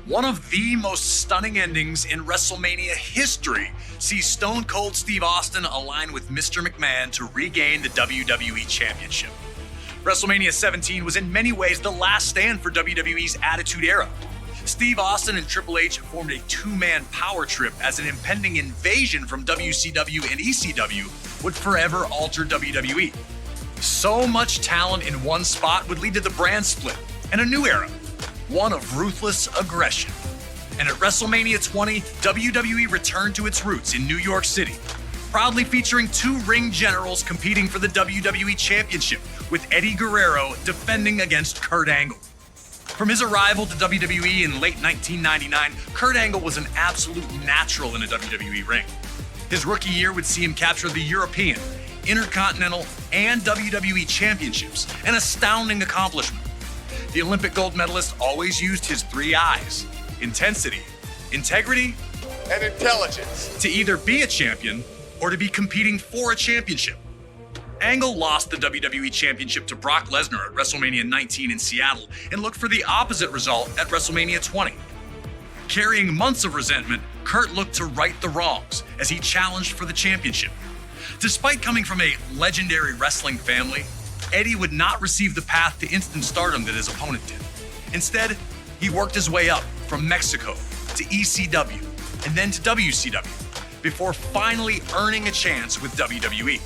One of the most stunning endings in WrestleMania history sees Stone Cold Steve Austin align with Mr. McMahon to regain the WWE Championship. WrestleMania 17 was in many ways the last stand for WWE's Attitude Era. Steve Austin and Triple H formed a two-man power trip as an impending invasion from WCW and ECW would forever alter WWE. So much talent in one spot would lead to the brand split and a new era, one of ruthless aggression. And at WrestleMania 20, WWE returned to its roots in New York City, proudly featuring two ring generals competing for the WWE Championship, with Eddie Guerrero defending against Kurt Angle. From his arrival to WWE in late 1999, Kurt Angle was an absolute natural in a WWE ring. His rookie year would see him capture the European, Intercontinental, and WWE Championships, an astounding accomplishment. The Olympic gold medalist always used his three I's: intensity, integrity, and intelligence, to either be a champion or to be competing for a championship. Angle lost the WWE Championship to Brock Lesnar at WrestleMania 19 in Seattle and looked for the opposite result at WrestleMania 20. Carrying months of resentment, Kurt looked to right the wrongs as he challenged for the championship. Despite coming from a legendary wrestling family, Eddie would not receive the path to instant stardom that his opponent did. Instead, he worked his way up from Mexico to ECW and then to WCW before finally earning a chance with WWE.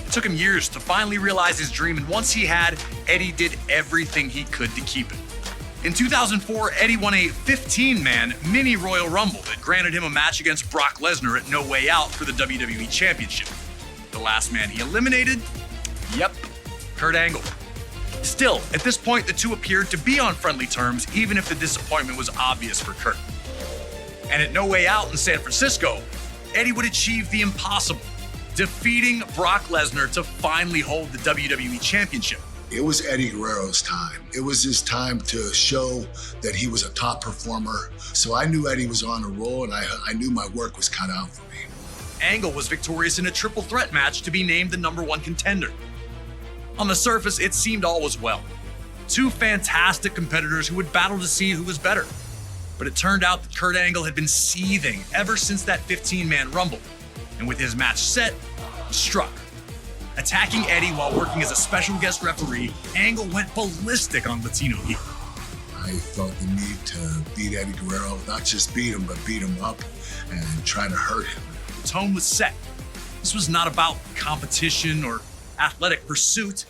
It took him years to finally realize his dream, and once he had, Eddie did everything he could to keep it. In 2004, Eddie won a 15-man mini Royal Rumble that granted him a match against Brock Lesnar at No Way Out for the WWE Championship. The last man he eliminated? Yep, Kurt Angle. Still, at this point, the two appeared to be on friendly terms, even if the disappointment was obvious for Kurt. And at No Way Out in San Francisco, Eddie would achieve the impossible, defeating Brock Lesnar to finally hold the WWE Championship. It was Eddie Guerrero's time. It was his time to show that he was a top performer. So I knew Eddie was on a roll, and I knew my work was cut out for me. Angle was victorious in a triple threat match to be named the #1 contender. On the surface, it seemed all was well. Two fantastic competitors who would battle to see who was better. But it turned out that Kurt Angle had been seething ever since that 15-man Rumble. And with his match set, struck. Attacking Eddie while working as a special guest referee, Angle went ballistic on Latino heat. I felt the need to beat Eddie Guerrero, not just beat him, but beat him up and try to hurt him. The tone was set. This was not about competition or athletic pursuit.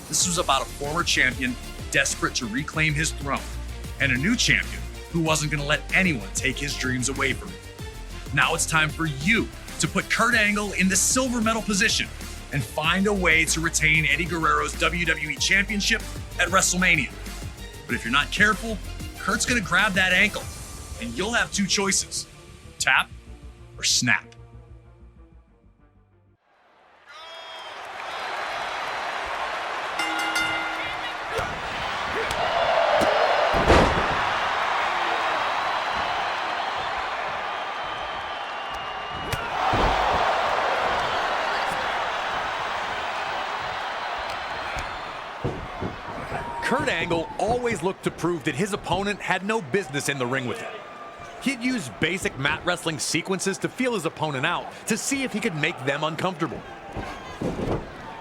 This was about a former champion desperate to reclaim his throne, and a new champion who wasn't going to let anyone take his dreams away from him. Now it's time for you to put Kurt Angle in the silver medal position and find a way to retain Eddie Guerrero's WWE Championship at WrestleMania. But if you're not careful, Kurt's gonna grab that ankle, and you'll have two choices: tap or snap. Kurt Angle always looked to prove that his opponent had no business in the ring with him. He'd use basic mat wrestling sequences to feel his opponent out to see if he could make them uncomfortable.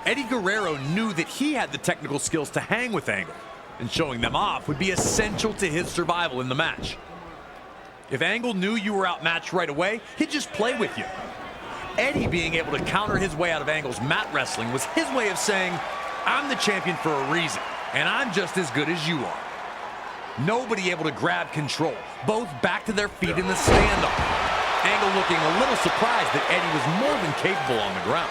Eddie Guerrero knew that he had the technical skills to hang with Angle, and showing them off would be essential to his survival in the match. If Angle knew you were outmatched right away, he'd just play with you. Eddie being able to counter his way out of Angle's mat wrestling was his way of saying, "I'm the champion for a reason, and I'm just as good as you are." Nobody able to grab control, both back to their feet in the standoff. Angle looking a little surprised that Eddie was more than capable on the ground.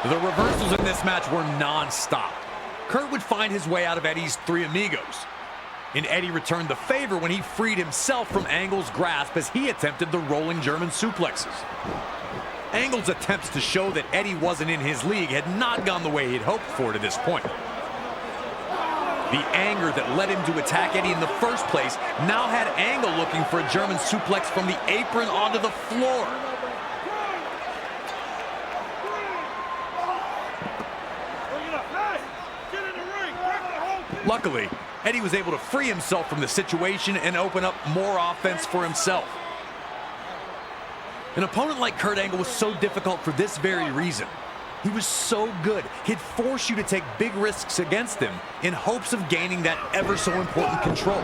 The reversals in this match were non-stop. Kurt would find his way out of Eddie's three amigos. And Eddie returned the favor when he freed himself from Angle's grasp as he attempted the rolling German suplexes. Angle's attempts to show that Eddie wasn't in his league had not gone the way he'd hoped for to this point. The anger that led him to attack Eddie in the first place now had Angle looking for a German suplex from the apron onto the floor. Luckily, Eddie was able to free himself from the situation and open up more offense for himself. An opponent like Kurt Angle was so difficult for this very reason. He was so good, he'd force you to take big risks against him in hopes of gaining that ever so important control.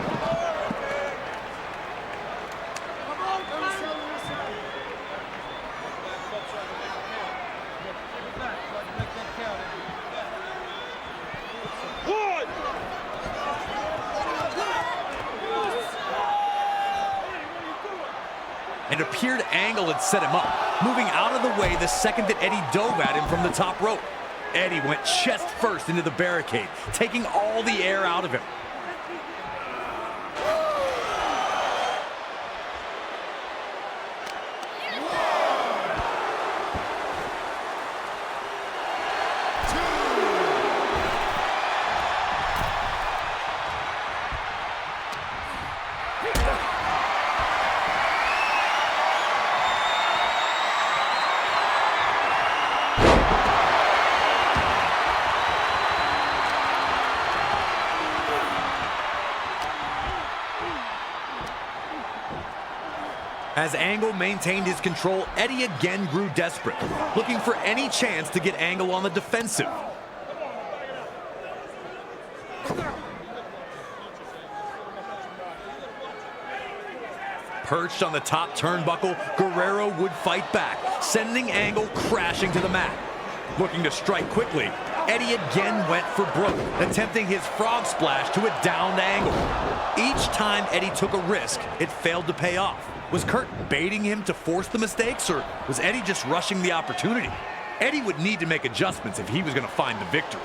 It appeared Angle had set him up, moving out of the way the second that Eddie dove at him from the top rope. Eddie went chest first into the barricade, taking all the air out of him. As Angle maintained his control, Eddie again grew desperate, looking for any chance to get Angle on the defensive. Perched on the top turnbuckle, Guerrero would fight back, sending Angle crashing to the mat. Looking to strike quickly, Eddie again went for broke, attempting his frog splash to a downed Angle. Each time Eddie took a risk, it failed to pay off. Was Kurt baiting him to force the mistakes, or was Eddie just rushing the opportunity? Eddie would need to make adjustments if he was going to find the victory.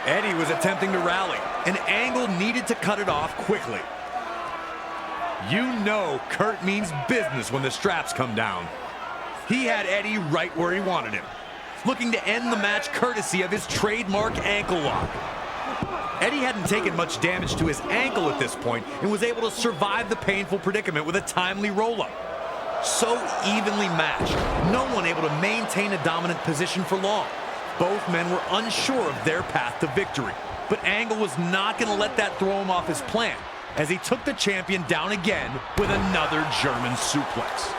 Eddie was attempting to rally, and Angle needed to cut it off quickly. You know Kurt means business when the straps come down. He had Eddie right where he wanted him, looking to end the match courtesy of his trademark ankle lock. Eddie hadn't taken much damage to his ankle at this point and was able to survive the painful predicament with a timely roll-up. So evenly matched, no one able to maintain a dominant position for long. Both men were unsure of their path to victory, but Angle was not going to let that throw him off his plan, as he took the champion down again with another German suplex.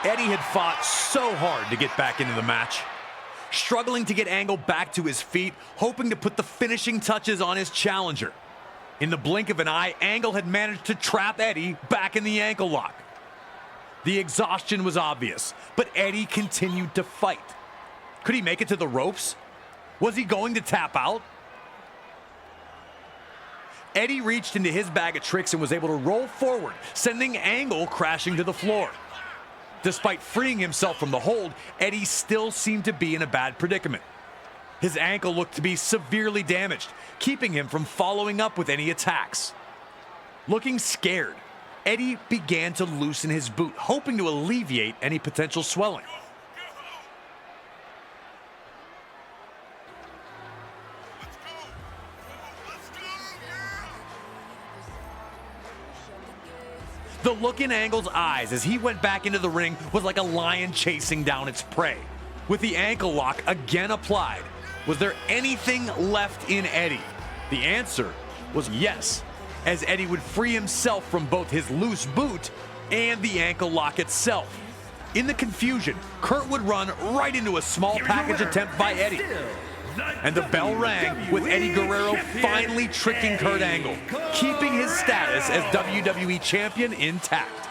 Eddie had fought so hard to get back into the match, struggling to get Angle back to his feet, hoping to put the finishing touches on his challenger. In the blink of an eye, Angle had managed to trap Eddie back in the ankle lock. The exhaustion was obvious, but Eddie continued to fight. Could he make it to the ropes? Was he going to tap out? Eddie reached into his bag of tricks and was able to roll forward, sending Angle crashing to the floor. Despite freeing himself from the hold, Eddie still seemed to be in a bad predicament. His ankle looked to be severely damaged, keeping him from following up with any attacks. Looking scared, Eddie began to loosen his boot, hoping to alleviate any potential swelling. The look in Angle's eyes as he went back into the ring was like a lion chasing down its prey. With the ankle lock again applied, was there anything left in Eddie? The answer was yes, as Eddie would free himself from both his loose boot and the ankle lock itself. In the confusion, Kurt would run right into a small package attempt by Eddie. And the bell rang with Eddie Guerrero finally tricking Kurt Angle, keeping his status as WWE Champion intact.